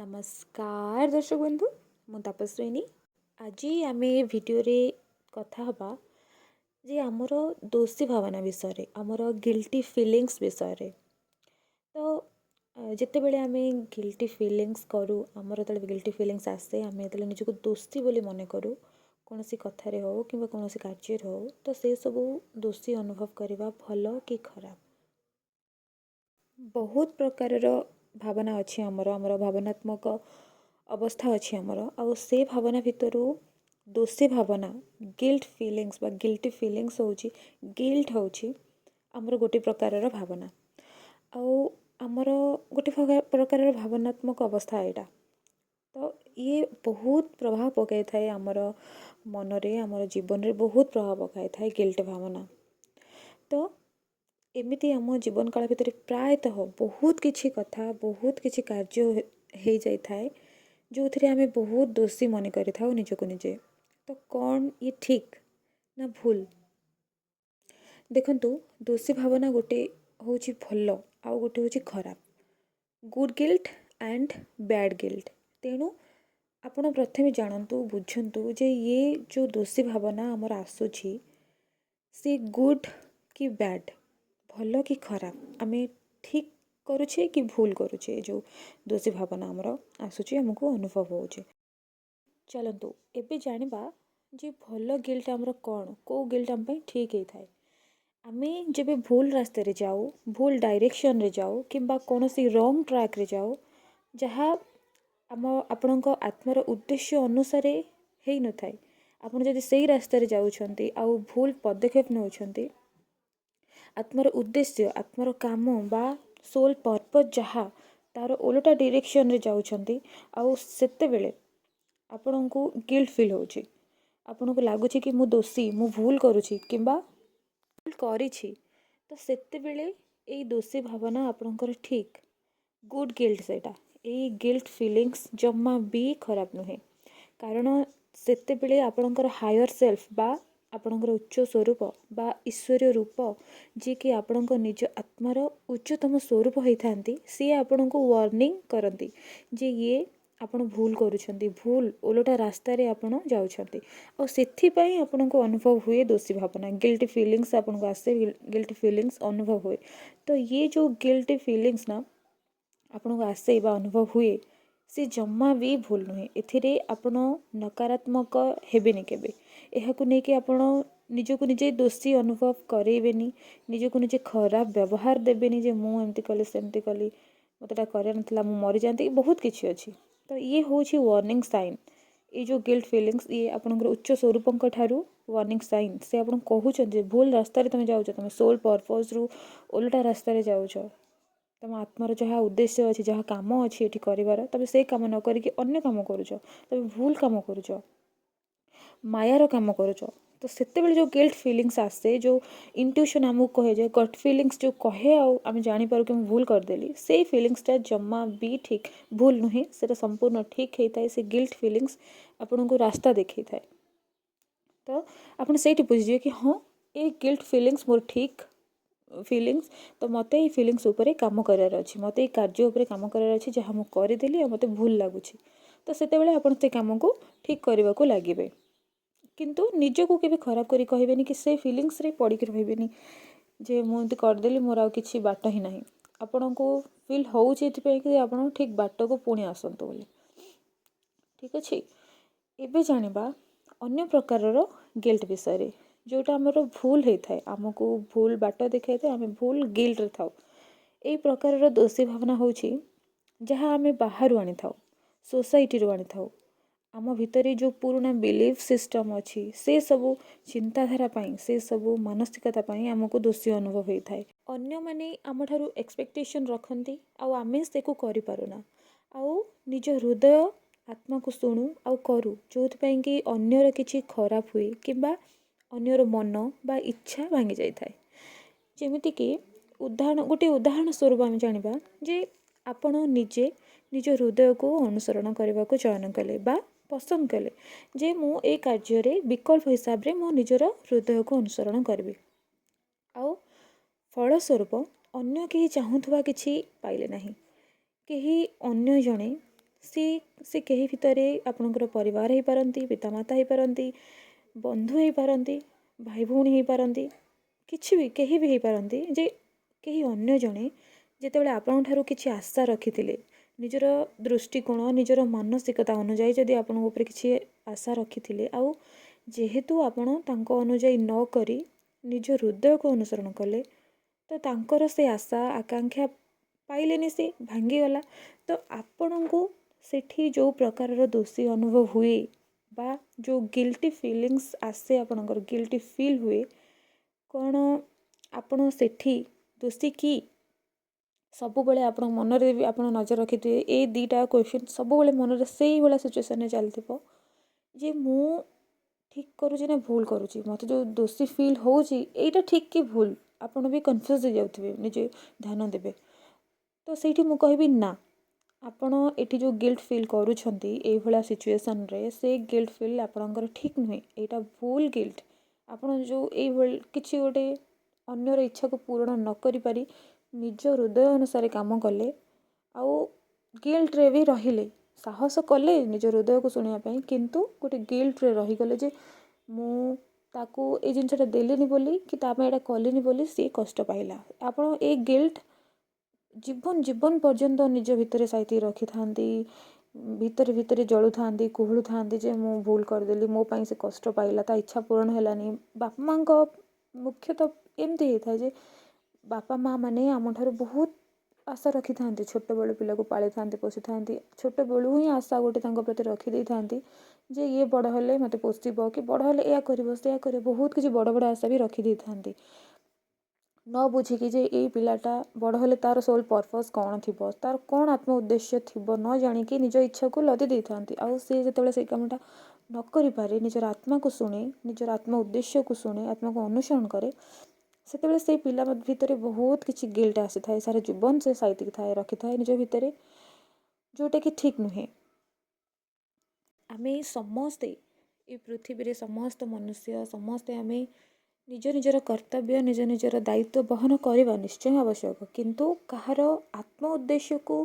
नमस्कार दर्शक बंधु मु तपस्विनी आज आम भिडियो कथा हवा जे आमर दोषी भावना विषय आमर गिल्टी फीलिंग्स विषय तो जिते बड़े आम गिल्टी फीलिंग्स करूँ आमर जो गिल्टी फीलिंग्स आसे आम जो निजक दोषी बोली मन करूँ कौन सी कथार हो कि कौन सी कार्य हो तो से सब दोषी अनुभव करवा भल कि खराब बहुत प्रकार भावना अच्छी आमर भावनात्मक अवस्था अच्छी आमर आउ से भावना भितर दोषी भावना गिल्ट फीलिंग्स बा गिल्टी फीलिंग्स हूँ गिल्ट हूँ आमर गोटे प्रकार भावना आउ आमर गोटे प्रकार भावनात्मक अवस्था यहाँ तो ये बहुत प्रभाव पकई थाए आमर मनरे आमर जीवन रे बहुत प्रभाव पकई थाए गिल्ट भावना तो एमिति आम जीवन काल भितर प्रायतः बहुत किछि कथा बहुत किछि कार्य हो जाई थाए जो थे आम बहुत दोषी मन करि थाउ निजको निजे तो कौन ये ठीक ना भूल देखंतु दोषी भावना गोटे हूँ भल आउ गोटे हूँ खराब good guilt and bad guilt तेणु आपण प्रथमे जानतु बुझंतु जे ये जो दोषी भावना आमर आसुची सी गुड कि बैड भल कि खराब आम ठीक करुछे कि भूल करुछे जो दोषी भावना आमर आसुची हमको अनुभव होउछे चलतु एबे जानिबा जे भल गिल्ट आमर कौन को गिल्ट आम पई ठीक ही थाए आमे जब भूल रास्ते रे जाऊ भूल डायरेक्शन रे जाऊ किंबा कोनोसी रॉन्ग ट्रैक रे जाऊ जहाँ आम आपणक आत्मार उद्देश्य अनुसार हेई न थाए आपण जदि सेही रास्ते रे जाउछंती आउ भूल पदक्षेप नउछंती आत्मार उद्देश्य आत्मार काम बा सोल पर्पज जहाँ तार ओलटा डायरेक्शन रे जाउछंती आउ सेते बेले आपणको गिल्ट फील होउची आपणको लागुची कि मु दोषी मु भूल करूची किंबा भूल करिछि तो सेते बेले एई दोषी भावना आपणकर ठीक गुड गिल्ट सेटा एई गिल्ट फीलिंग्स जम्मा भी खराब नुहे कारण सेते बेले आपणकर हायर सेल्फ बा आपणकर उच्च स्वरूप बा ईश्वरीय रूप जी कि आपणक निज आत्मार उच्चतम स्वरूप होइथांती सी आपणको वार्निंग करती जे ये आपण भूल करूछंती भूल ओलटा रास्ता रे आपण जाउछंती और सेथि पई आपणको अनुभव हुए दोषी भावना गिल्टी फीलिंग्स आपणको आसे गिल्टी फीलिंग्स अनुभव हुए तो ये जो गिल्टी फीलिंग्स ना आपणको आसे बा अनुभव हुए से जम्मा भी भूल नुहे एथिरे आपण नकारात्मक हेबेनी केबे एहाकु नै कि आपण निजको निजे दोषी अनुभव करेबेनी निजको निजे खराब व्यवहार देबेनी जे मु एमती कली सेमती कली मतेटा करे नथला मु मरि जानती बहुत किछि अछि तो ये होछि वार्निंग साइन ये जो गिल्ट फीलिंग्स ये आपनकर उच्च स्वरूपंक ठारू वार्निंग साइन से आपण कहउछन जे भूल रास्ता रे तुम जाउछ तुम सोल पर्पस रु उल्टा रास्ता रे जाउछ तुम आत्मार जहाँ उद्देश्य अच्छी जहाँ काम अच्छी ये कर तुम से कम न करिकी अन्य काम करुच तुम भूल काम करुच मायार काम करुच तो सेते जो गिल्ट फीलिंग्स आसे जो इंट्यूशन आमको कहे जे गट फीलिंग्स जो कहे आम जापर कि भूल करदेली से फीलिंग्सटा जम्मा भी ठीक भूल नुहे से संपूर्ण ठीक होता है से गिल्ट फीलिंग्स आपन को रास्ता देखी थाए तो आपन से बुझे कि हाँ ये गिल्ट फीलिंग्स मोर ठीक फीलिंग्स तो मत ये फीलिंग्स उपरे काम करार अच्छी मत ये कार्य उपरे काम करार अच्छी जहाँ मुझे करदेली मत भूल लगुच तो सेते बेले आपन से काम को ठीक करने को लगे किंतु निजको केबे खराब करी कहबेनी कि से फीलिंग्स रे पड़ी रहबेनी जे मु एमती करदेली मोर आ किछि बाट ही नाही आपन को फील होउछि एथि कि आपन ठीक बाट को पुणी आसंतु बोली ठीक अछि एबे जानिबा अन्य प्रकार रो गिल्ट विषय रे जोटा हमर भूल हे थाए हमको भूल बाट देखाइ थाए आमे भूल गिल्ट रे थाउ एई प्रकार रो दोषी भावना होउछि जहाँ आमे बाहर आनी थाउ सोसाइटी रो आनी थाउ आम भितरे जो पुराना बिलीफ सिस्टम अच्छी से सबू चिंताधारा पाई से सबू मानसिकता पाई आमको दोषी अनुभव होता है अन्य माने आम ठारू एक्सपेक्टेशन रखती आउ आमे से को करि पारुना आउ निज हृदय आत्मा को शुणु आउ करू जो कि अन्यर किछि खराब हुए किंबा अन्यर मन बा इच्छा भांगी जाई थाए जेमिति कि उदाहरण गोटे उदाहरण स्वरूप आम जानिबा जे आपण निजे निज हृदय को अनुसरण करने को चयन कले बा पसंद कले जे मु ए कार्य रे विकल्प हिसाब रे मो निजर हृदय को अनुसरण करबी आउ फलस्वरूप अन्य केही चाहूथुबा किछि पाइले नाही केही अन्य जणे सी सी कहीं भितर आपणकर परिवार हो पारती, पितामाता हो पारती, बंधु हो पारती, भाई भौणी हो पारती, किसी भी कहीं भी हो पारती जे कहीं अन्य जड़े जितेबाला आपण ठारू किसी आशा रखी निजर दृष्टिकोण निजर मानसिकता अनुजाई जदि आपण उपर किसी आशा रखी आउ जेहेतु आपण तांको अनुजाई न करी निज हृदय को अनुसरण कले तो तांकर से आशा आकांक्षा पाइलेनी से भांगीगला। तो आपण को सेठी जो प्रकार दोषी अनुभव हुए बा जो गिल्टी फीलिंग्स आसे आपणकर गिल्टी फील हुए कौन आपण सेठी दोषी कि सबुबले आप मनरे भी आप नजर रखिथे ए दीटा क्वेश्चन सबुबले मनरे से ही भाया सिचुएसन चलथिबो जे मु ठीक करुँची ना भूल करुँची मत जो दोषी फील होउची एटा ठीक कि भूल आपण भी कन्फ्यूज हो जाउथिबे निजे ध्यान देबे। तो सेठी मु कहबी ना आपण एठी जो गिल्ट फील करूछंती ए भला सिचुएसन रे से गिल्ट फील आपणकर ठीक नुहे एटा भूल गिल्ट आपण जो ए भल किछि गोटे अन्यर इच्छा को पूर्ण न करि पारी निज हृदय अनुसार काम कले आउ गिल्ट रे भी रहिले साहस कले निज हृदय को शुणा किंतु गोटे गिल्ट रे रहीगले जे मु ताकू ए जिनसटा देलीनी बोली कि तापे एटा कलिनी बोली सी कष्ट पाइला आपण ए गिल्ट जीवन जीवन पर्यंत निज भितर साइती रखी थांती भितर भितर जलु थांती कुहलु थांती जे मु भूल करदेली मो पाई से कष्ट पाइला ता इच्छा पूर्ण हेलानी। बापा माँ को मुख्यतः एमती होता है जे बापा माँ माने आम ठारू बहुत आशा रखी था छोट बेलू पिला को पाली था पोषी था छोट बेलू ही आशा गोटे प्रति रखी था जे ये बड़ हेले मत पोषिब कि बड़ हेले या कर बहुत किसी बड़ बड़ आशा भी रखी था न बुझिकी जे ये पिलाटा बड़ हेले तार सोल पर्पस कौन थी तार कौन आत्म उद्देश्य थी न जाणिकी निज इच्छा को लदी था आउ सी जो से कमटा न करि पारे निजर आत्मा को शुणे निजर आत्म उद्देश्य को शुणे आत्मा को अनुसरण करे से से पिला भितर बहुत किसी गिल्ट आसी थाए सारा जीवन से साइतिक थाए रखी थाए निज भितर जोटा कि ठीक नुहे। आमे समस्ते ये पृथ्वी रे समस्त मनुष्य समस्ते आमे निज निजर कर्तव्य निज निजर दायित्व बहन करवा निश्चय आवश्यक किंतु कहार आत्म उद्देश्य को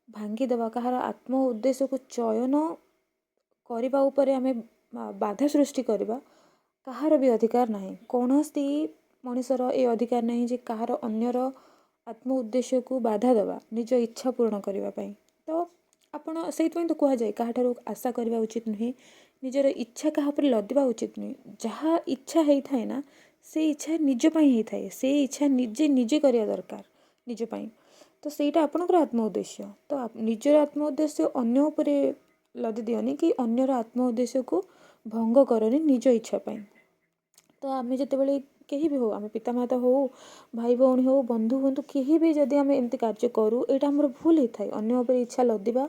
भांगी देवा कहार आत्म उद्देश्य को चयन करबा उपरे आमे बाधा सृष्टि करबा कहार भी अधिकार नहीं कौनसी मनीषर ए अधिकार नहीं जे कहार अन्यर आत्म उद्देश्य को बाधा देवा निज इच्छा पूर्ण करने तो आपण से तो कह जाए क्या आशा करवा उचित नुहे निजर इच्छा क्या लदिबा उचित नुहे जहाँ इच्छा होता है ना से इच्छा निजपाई होता है से इच्छा निजे निजे करिया दरकार निजपाई तो सेटा आपणकर आत्म उद्देश्य तो निजर आत्म उद्देश्य अन्य उपरे लदी दियोनी कि अन्यर आत्म उद्देश्य को भंग करनी निज इच्छा पाई। तो आम जिते कहीं भी हो आम पितामाता हो भाई भौणी हो बंधु हूँ कहीं भी जदि आम एमती कार्य करूँ यहाँ आमर भूल होता है अन्य उपर इच्छा लदिबा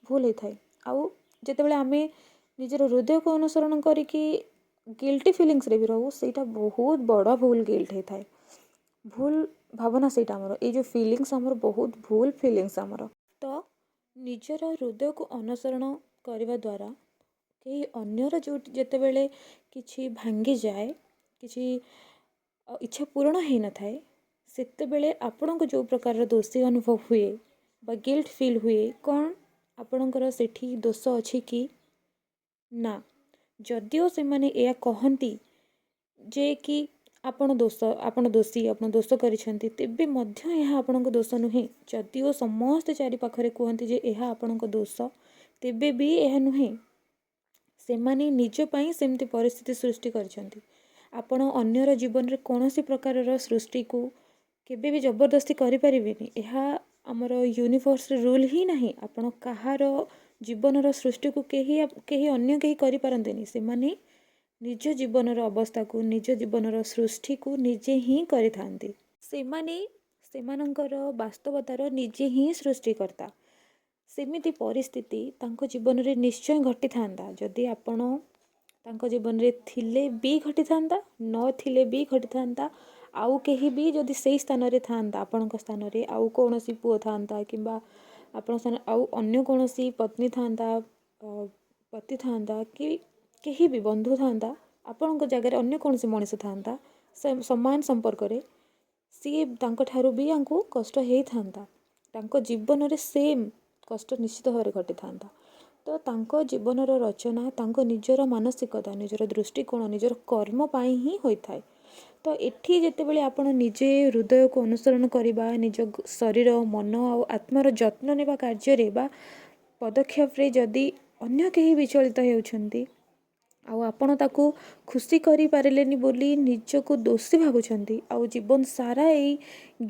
भूल होता है आउ जिते आम निजर हृदय को अनुसरण करिकी गिल्टी फिलिंग्स रे भी रहू सेटा बहुत बड़ा भूल गिल्ट होता है भूल भावना सेटा आमर ये जो फिलिंग्स आमर बहुत भूल फिलिंग्स आमर। तो निजर हृदय को अनुसरण करने द्वारा कहीं अन्यर जो जितेबले किछि भांगी जाए किछि इच्छा पूर्ण हो न थाए सेतेबेले आपण को जो प्रकार दोषी अनुभव हुए बा गिल्ट फील हुए कौन आपणकर सेठी दोष अच्छी कि ना जदिओ से माने या कहती जे कि आपण दोषी आपण दोष करिसेंती तेबे मध्य यह आपण दोष नुहे जदिओ समस्त चारि पाखरे कहती जे यह आपण दोष तेबे भी यह नुहे से माने निज पई सेमती परिस्थिति सृष्टि करछंती आपण अन्यर जीवन रे कौनसी प्रकार सृष्टि को केबे भी जबरदस्ती करि परिबेनी यह आमर यूनिवर्स रूल ही नहीं आपण कहार जीवन सृष्टि को कहीं अन्य कहीं करि पारंतेनी से माने निज जीवन अवस्था को निज जीवन सृष्टि को निजे ही करिथांती से माने सेमानंकर वास्तवतार निजे ही सृष्टिकर्ता सेमिति परिस्थिति तांको जीवन रे निश्चय घटी थांदा जदि आपण तांको जीवन रे थिले भी घटी थांदा न थिले भी घटी थांदा आउ कहीं भी जदि सेई स्थान रे थांदा आपणक स्थान रे आउ कोनोसी पुओ थांदा किंबा आपण स्थान आउ अन्य कोनोसी पत्नी थांदा पति थांदा कि कहीं भी बंधु थांदा आपणक जगह अन्य कोनोसी मनीष थांदा समान संपर्क रे सी तांको ठारू भी आंको कष्ट हेई थांदा तांको जीवन रे सेम କଷ୍ଟ ନିଶ୍ଚିତ ଭାବରେ ଘଟିଥାନ୍ତା। ତ ତାଙ୍କ ଜୀବନର ରଚନା ତାଙ୍କ ନିଜର ମାନସିକତା, ନିଜର ଦୃଷ୍ଟିକୋଣ, ନିଜର କର୍ମ ପାଇଁ ହିଁ ହୋଇଥାଏ। ତ ଏଠି ଯେତେବେଳେ ଆପଣ ନିଜେ ହୃଦୟକୁ ଅନୁସରଣ କରିବା, ନିଜ ଶରୀର, ମନ ଆଉ ଆତ୍ମାର ଯତ୍ନ ନେବା କାର୍ଯ୍ୟରେ ବା ପଦକ୍ଷେପରେ ଯଦି ଅନ୍ୟ କେହି ବିଚଳିତ ହେଉଛନ୍ତି ଆଉ ଆପଣ ତାକୁ ଖୁସି କରିପାରିଲେନି ବୋଲି ନିଜକୁ ଦୋଷୀ ଭାବୁଛନ୍ତି ଆଉ ଜୀବନ ସାରା ଏଇ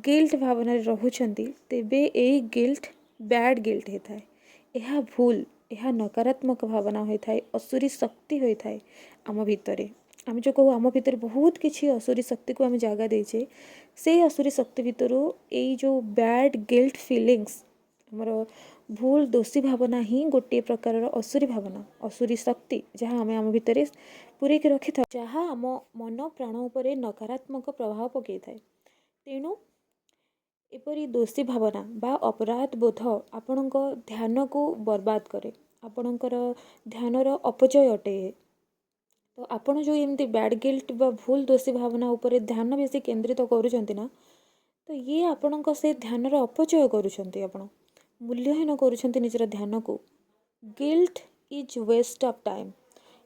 ଗିଲ୍ଟ ଭାବନାରେ ରହୁଛନ୍ତି, ତେବେ ଏଇ ଗିଲ୍ଟ ବ୍ୟାଡ୍ ଗିଲ୍ଟ ହେଇଥାଏ। ଏହା ଭୁଲ, ଏହା ନକାରାତ୍ମକ ଭାବନା ହୋଇଥାଏ, ଅସୁରୀ ଶକ୍ତି ହୋଇଥାଏ ଆମ ଭିତରେ। ଆମେ ଯେଉଁ କହୁ ଆମ ଭିତରେ ବହୁତ କିଛି ଅସୁରୀ ଶକ୍ତିକୁ ଆମେ ଜାଗା ଦେଇଛେ, ସେଇ ଅସୁରୀ ଶକ୍ତି ଭିତରୁ ଏଇ ଯେଉଁ ବ୍ୟାଡ୍ ଗିଲ୍ଟ ଫିଲିଙ୍ଗସ୍, ଆମର ଭୁଲ ଦୋଷୀ ଭାବନା ହିଁ ଗୋଟିଏ ପ୍ରକାରର ଅସୁରୀ ଭାବନା, ଅସୁରୀ ଶକ୍ତି, ଯାହା ଆମେ ଆମ ଭିତରେ ପୂରେଇକି ରଖିଥାଉ, ଯାହା ଆମ ମନ ପ୍ରାଣ ଉପରେ ନକାରାତ୍ମକ ପ୍ରଭାବ ପକାଇଥାଏ। ତେଣୁ ଏପରି ଦୋଷୀ ଭାବନା ବା ଅପରାଧ ବୋଧ ଆପଣଙ୍କ ଧ୍ୟାନକୁ ବର୍ବାଦ କରେ, ଆପଣଙ୍କର ଧ୍ୟାନର ଅପଚୟ ଅଟେ। ତ ଆପଣ ଯେଉଁ ଏମିତି ବ୍ୟାଡ୍ ଗିଲ୍ଟ ବା ଭୁଲ ଦୋଷୀ ଭାବନା ଉପରେ ଧ୍ୟାନ ବେଶୀ କେନ୍ଦ୍ରିତ କରୁଛନ୍ତି ନା, ତ ଇଏ ଆପଣଙ୍କ ସେ ଧ୍ୟାନର ଅପଚୟ କରୁଛନ୍ତି, ଆପଣ ମୂଲ୍ୟହୀନ କରୁଛନ୍ତି ନିଜର ଧ୍ୟାନକୁ। ଗିଲ୍ଟ ଇଜ୍ ୱେଷ୍ଟ ଅଫ୍ ଟାଇମ୍।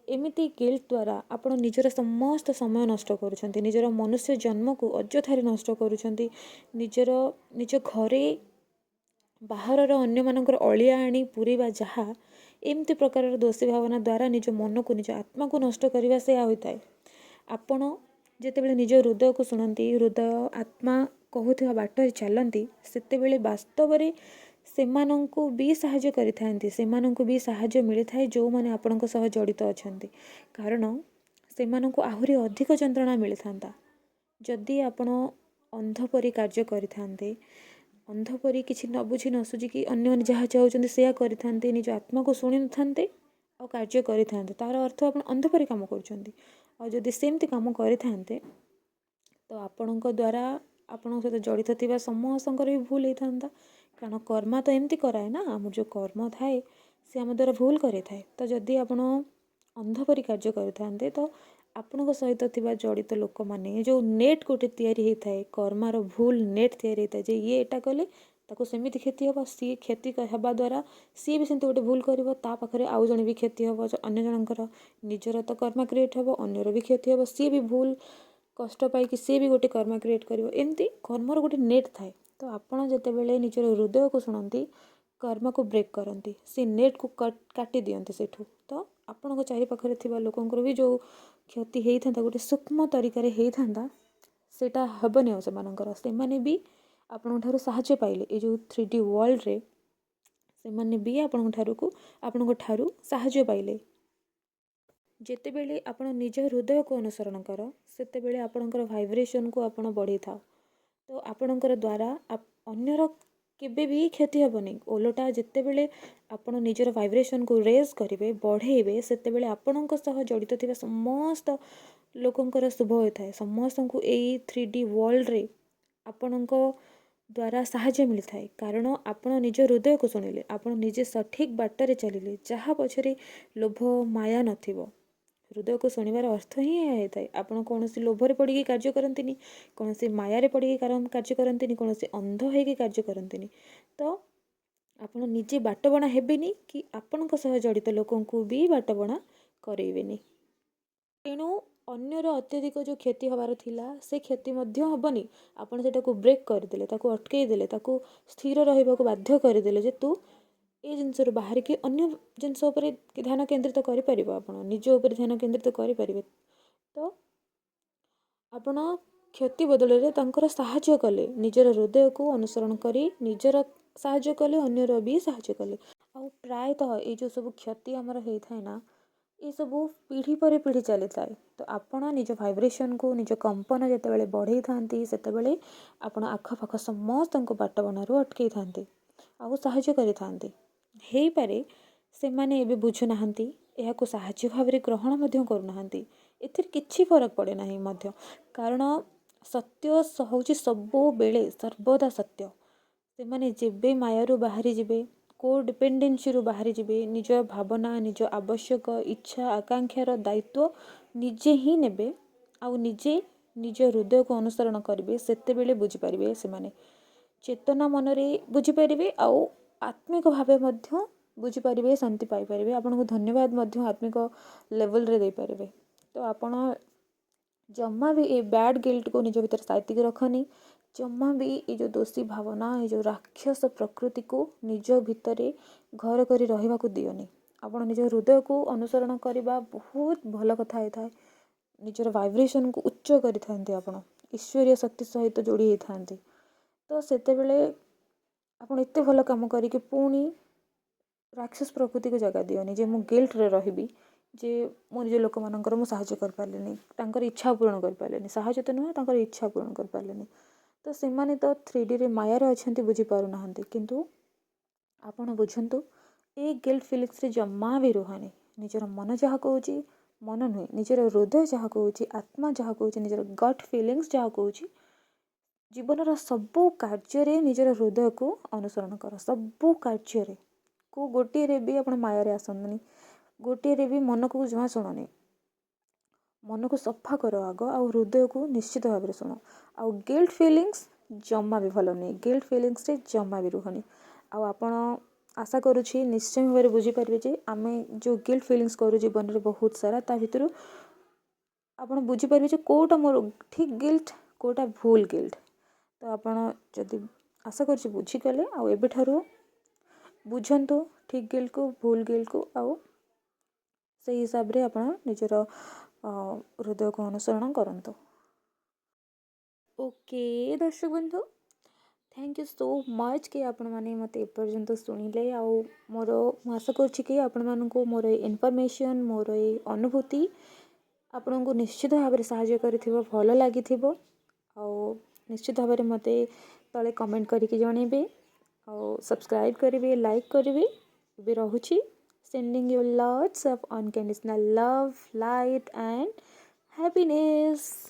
ଏମିତି ଗିଲ୍ଟ ଦ୍ୱାରା ଆପଣ ନିଜର ସମସ୍ତ ସମୟ ନଷ୍ଟ କରୁଛନ୍ତି, ନିଜର ମନୁଷ୍ୟ ଜନ୍ମକୁ ଅଯଥାରେ ନଷ୍ଟ କରୁଛନ୍ତି। ନିଜ ଘରେ ବାହାରର ଅନ୍ୟମାନଙ୍କର ଅଳିଆ ଆଣି ପୁରେଇବା, ଯାହା ଏମିତି ପ୍ରକାରର ଦୋଷୀ ଭାବନା ଦ୍ୱାରା ନିଜ ମନକୁ, ନିଜ ଆତ୍ମାକୁ ନଷ୍ଟ କରିବା ସେୟା ହୋଇଥାଏ। ଆପଣ ଯେତେବେଳେ ନିଜ ହୃଦୟକୁ ଶୁଣନ୍ତି, ହୃଦୟ ଆତ୍ମା କହୁଥିବା ବାଟରେ ଚାଲନ୍ତି, ସେତେବେଳେ ବାସ୍ତବରେ ସେମାନଙ୍କୁ ବି ସାହାଯ୍ୟ କରିଥାନ୍ତି, ସେମାନଙ୍କୁ ବି ସାହାଯ୍ୟ ମିଳିଥାଏ ଯେଉଁମାନେ ଆପଣଙ୍କ ସହ ଜଡ଼ିତ ଅଛନ୍ତି। କାରଣ ସେମାନଙ୍କୁ ଆହୁରି ଅଧିକ ଯନ୍ତ୍ରଣା ମିଳିଥାନ୍ତା ଯଦି ଆପଣ ଅନ୍ଧ ପରି କାର୍ଯ୍ୟ କରିଥାନ୍ତେ, ଅନ୍ଧ ପରି କିଛି ନ ବୁଝି ନ ସୁଝିକି ଅନ୍ୟମାନେ ଯାହା ଚାହୁଁଛନ୍ତି ସେୟା କରିଥାନ୍ତେ, ନିଜ ଆତ୍ମାକୁ ଶୁଣି ନଥାନ୍ତେ ଆଉ କାର୍ଯ୍ୟ କରିଥାନ୍ତେ, ତାର ଅର୍ଥ ଆପଣ ଅନ୍ଧ ପରି କାମ କରୁଛନ୍ତି। ଆଉ ଯଦି ସେମିତି କାମ କରିଥାନ୍ତେ, ତ ଆପଣଙ୍କ ଦ୍ୱାରା ଆପଣଙ୍କ ସହିତ ଜଡ଼ିତ ଥିବା ସମସ୍ତଙ୍କର ବି ଭୁଲ ହେଇଥାନ୍ତା। କାରଣ କର୍ମ ତ ଏମିତି କରାଏ ନା, ଆମର ଯେଉଁ କର୍ମ ଥାଏ ସେ ଆମ ଦ୍ୱାରା ଭୁଲ କରିଥାଏ। ତ ଯଦି ଆପଣ ଅନ୍ଧ ପରି କାର୍ଯ୍ୟ କରିଥାନ୍ତେ, ତ ଆପଣଙ୍କ ସହିତ ଥିବା ଜଡ଼ିତ ଲୋକମାନେ ଯେଉଁ ନେଟ୍ ଗୋଟେ ତିଆରି ହେଇଥାଏ, କର୍ମର ଭୁଲ ନେଟ୍ ତିଆରି ହେଇଥାଏ, ଯେ ଇଏ ଏଇଟା କଲେ ତାକୁ ସେମିତି କ୍ଷତି ହେବ, ସିଏ କ୍ଷତି ହେବା ଦ୍ୱାରା ସିଏ ବି ସେମିତି ଗୋଟେ ଭୁଲ କରିବ, ତା ପାଖରେ ଆଉ ଜଣେ ବି କ୍ଷତି ହେବ, ଅନ୍ୟ ଜଣଙ୍କର ନିଜର ତ କର୍ମ କ୍ରିଏଟ୍ ହେବ, ଅନ୍ୟର ବି କ୍ଷତି ହେବ, ସିଏ ବି ଭୁଲ କଷ୍ଟ ପାଇକି ସିଏ ବି ଗୋଟେ କର୍ମ କ୍ରିଏଟ୍ କରିବ। ଏମିତି କର୍ମର ଗୋଟେ ନେଟ୍ ଥାଏ। ତ ଆପଣ ଯେତେବେଳେ ନିଜର ହୃଦୟକୁ ଶୁଣନ୍ତି, କର୍ମକୁ ବ୍ରେକ୍ କରନ୍ତି, ସେ ନେଟ୍କୁ କାଟି ଦିଅନ୍ତି ସେଠୁ, ତ ଆପଣଙ୍କ ଚାରିପାଖରେ ଥିବା ଲୋକଙ୍କର ବି ଯେଉଁ କ୍ଷତି ହେଇଥାନ୍ତା, ଗୋଟେ ସୂକ୍ଷ୍ମ ତରିକାରେ ହେଇଥାନ୍ତା, ସେଇଟା ହେବନି ଆଉ ସେମାନଙ୍କର। ସେମାନେ ବି ଆପଣଙ୍କ ଠାରୁ ସାହାଯ୍ୟ ପାଇଲେ, ଏ ଯେଉଁ 3D ୱାର୍ଲଡ଼ରେ ସେମାନେ ବି ଆପଣଙ୍କ ଠାରୁ ସାହାଯ୍ୟ ପାଇଲେ। ଯେତେବେଳେ ଆପଣ ନିଜ ହୃଦୟକୁ ଅନୁସରଣ କର, ସେତେବେଳେ ଆପଣଙ୍କର ଭାଇବ୍ରେସନକୁ ଆପଣ ବଢ଼େଇଥାଅ। ତ ଆପଣଙ୍କର ଦ୍ୱାରା ଅନ୍ୟର କେବେ ବି କ୍ଷତି ହେବନି। ଓଲଟା ଯେତେବେଳେ ଆପଣ ନିଜର ଭାଇବ୍ରେସନକୁ ରେଜ୍ କରିବେ, ବଢ଼େଇବେ, ସେତେବେଳେ ଆପଣଙ୍କ ସହ ଜଡ଼ିତ ଥିବା ସମସ୍ତ ଲୋକଙ୍କର ଶୁଭ ହୋଇଥାଏ। ସମସ୍ତଙ୍କୁ ଏଇ 3D ୱାର୍ଲଡ଼ରେ ଆପଣଙ୍କ ଦ୍ୱାରା ସାହାଯ୍ୟ ମିଳିଥାଏ। କାରଣ ଆପଣ ନିଜ ହୃଦୟକୁ ଶୁଣିଲେ, ଆପଣ ନିଜେ ସଠିକ୍ ବାଟରେ ଚାଲିଲେ, ଯାହା ପଛରେ ଲୋଭ ମାୟା ନଥିବ। ହୃଦୟକୁ ଶୁଣିବାର ଅର୍ଥ ହିଁ ଏହା ହେଇଥାଏ। ଆପଣ କୌଣସି ଲୋଭରେ ପଡ଼ିକି କାର୍ଯ୍ୟ କରନ୍ତିନି, କୌଣସି ମାୟାରେ ପଡ଼ିକି କାର୍ଯ୍ୟ କରନ୍ତିନି, କୌଣସି ଅନ୍ଧ ହେଇକି କାର୍ଯ୍ୟ କରନ୍ତିନି। ତ ଆପଣ ନିଜେ ବାଟବଣା ହେବେନି କି ଆପଣଙ୍କ ସହ ଜଡ଼ିତ ଲୋକଙ୍କୁ ବି ବାଟବଣା କରେଇବେନି। ତେଣୁ ଅନ୍ୟର ଅତ୍ୟଧିକ ଯେଉଁ କ୍ଷତି ହେବାର ଥିଲା, ସେ କ୍ଷତି ମଧ୍ୟ ହେବନି। ଆପଣ ସେଟାକୁ ବ୍ରେକ୍ କରିଦେଲେ, ତାକୁ ଅଟକେଇ ଦେଲେ, ତାକୁ ସ୍ଥିର ରହିବାକୁ ବାଧ୍ୟ କରିଦେଲେ ଯେ ତୁ ଏ ଜିନିଷରୁ ବାହାରିକି ଅନ୍ୟ ଜିନିଷ ଉପରେ ଧ୍ୟାନ କେନ୍ଦ୍ରିତ କରିପାରିବ, ଆପଣ ନିଜ ଉପରେ ଧ୍ୟାନ କେନ୍ଦ୍ରିତ କରିପାରିବେ। ତ ଆପଣ କ୍ଷତି ବଦଳରେ ତାଙ୍କର ସାହାଯ୍ୟ କଲେ, ନିଜର ହୃଦୟକୁ ଅନୁସରଣ କରି ନିଜର ସାହାଯ୍ୟ କଲେ, ଅନ୍ୟର ବି ସାହାଯ୍ୟ କଲେ। ଆଉ ପ୍ରାୟତଃ ଏଇ ଯେଉଁ ସବୁ କ୍ଷତି ଆମର ହେଇଥାଏ ନା, ଏସବୁ ପିଢ଼ି ପରେ ପିଢ଼ି ଚାଲିଥାଏ। ତ ଆପଣ ନିଜ ଭାଇବ୍ରେସନକୁ, ନିଜ କମ୍ପନ ଯେତେବେଳେ ବଢ଼େଇଥାନ୍ତି, ସେତେବେଳେ ଆପଣ ଆଖପାଖ ସମସ୍ତଙ୍କୁ ବାଟବଣାରୁ ଅଟକେଇଥାନ୍ତି ଆଉ ସାହାଯ୍ୟ କରିଥାନ୍ତି। ହେଇପାରେ ସେମାନେ ଏବେ ବୁଝୁନାହାନ୍ତି, ଏହାକୁ ସାହାଯ୍ୟ ଭାବରେ ଗ୍ରହଣ ମଧ୍ୟ କରୁନାହାନ୍ତି। ଏଥିରେ କିଛି ଫରକ ପଡ଼େ ନାହିଁ ମଧ୍ୟ, କାରଣ ସତ୍ୟ ହେଉଛି ସବୁବେଳେ ସର୍ବଦା ସତ୍ୟ। ସେମାନେ ଯେବେ ମାୟାରୁ ବାହାରି ଯିବେ, କୋଡିପେଣ୍ଡେନ୍ସିରୁ ବାହାରି ଯିବେ, ନିଜ ଭାବନା, ନିଜ ଆବଶ୍ୟକ, ଇଚ୍ଛା, ଆକାଂକ୍ଷାର ଦାୟିତ୍ୱ ନିଜେ ହିଁ ନେବେ ଆଉ ନିଜେ ନିଜ ହୃଦୟକୁ ଅନୁସରଣ କରିବେ, ସେତେବେଳେ ବୁଝିପାରିବେ ସେମାନେ। ଚେତନା ମନରେ ବୁଝିପାରିବେ ଆଉ आत्मिक भावे मध्य बुझीपारे शांति पाइपर आपन को धन्यवाद मध्य आत्मिक लेवल रे दे पारे। तो आपण जम्मा भी ये बैड गिल्ट को निज भीतर साइतिक रखनी। जम्मा भी ये जो दोषी भावना ये जो राक्षस प्रकृति को निज भितर घर करी रहिबा को दियोनी। आपण निज हृदय को अनुसरण करने बहुत भल कथा होता है। निजर वाइब्रेशन को उच्च करि आपण ईश्वरीय शक्ति सहित जोड़ी होता। तो सेते बेले आपण एते भल काम करिके पुणी राक्षस प्रकृति को जगह दियोनी जे मु गिल्ट रे रहिबी जे मो निज लोक मानकर मु साहाय्य कर पारलेनी तांकर इच्छा पूर्ण कर पारलेनी। साहाय्य तो नुह तांकर इच्छा पूर्ण कर पारलेनी। तो से माने तो 3D रे माया रे अछंती बुझी पारु नाहंती। किंतु आपण बुझंतु ए गिल्ट फीलिंग्स रे जम्मा भी रुहानी। निजर मन जहा कहूची मन नुहे निजर हृदय जहा कहूची आत्मा जहा कहूची निजर गट फीलिंग्स जहा कहूची जीवन सबू कार्य निजर हृदय को अनुसरण कर। सबू कार्य को गोटे रे भी आपण माया रे आसंतनी। गोटे रे भी मन को जमा शुणनी। मन को सफा कर आग आ हृदय को निश्चित भाव में शुण। आ गिल्ट फीलिंग्स जमा भी भल नहीं। गिल्ट फीलिंग्स रे जमा भी रुहनी। आपण आशा करुँची निश्चय भाव में बुझीपारे जे आम जो गिल्ट फीलिंग्स करूँ जीवन में बहुत सारा ता भर आप बुझीपारे कौटा मोर ठीक गिल्ट कौटा भूल गिल्ट। तो आपण जदि आशा कर बुझीगले आउ बुझंतु ठीक गिल्ट को भूल गिल्ट को आउ से हिसाब रे आपण निजर हृदय को अनुसरण करंतु। ओके दर्शक बंधु थैंक यू सो मच कि आपण माने मते एपर्यंत सुनिले। आउ मोर आशा करछि कि आपण मानकु मोर इनफॉरमेशन मोर अनुभूति आपण को निश्चित भाव में साहाय्य करिथिबो भल लागिथिबो। आउ निश्चित भाव में मते तले कमेंट करके जणेबे आउ सब्सक्राइब करेंगे लाइक करेंगे। भी रहुछि sending you lots of unconditional love light and happiness.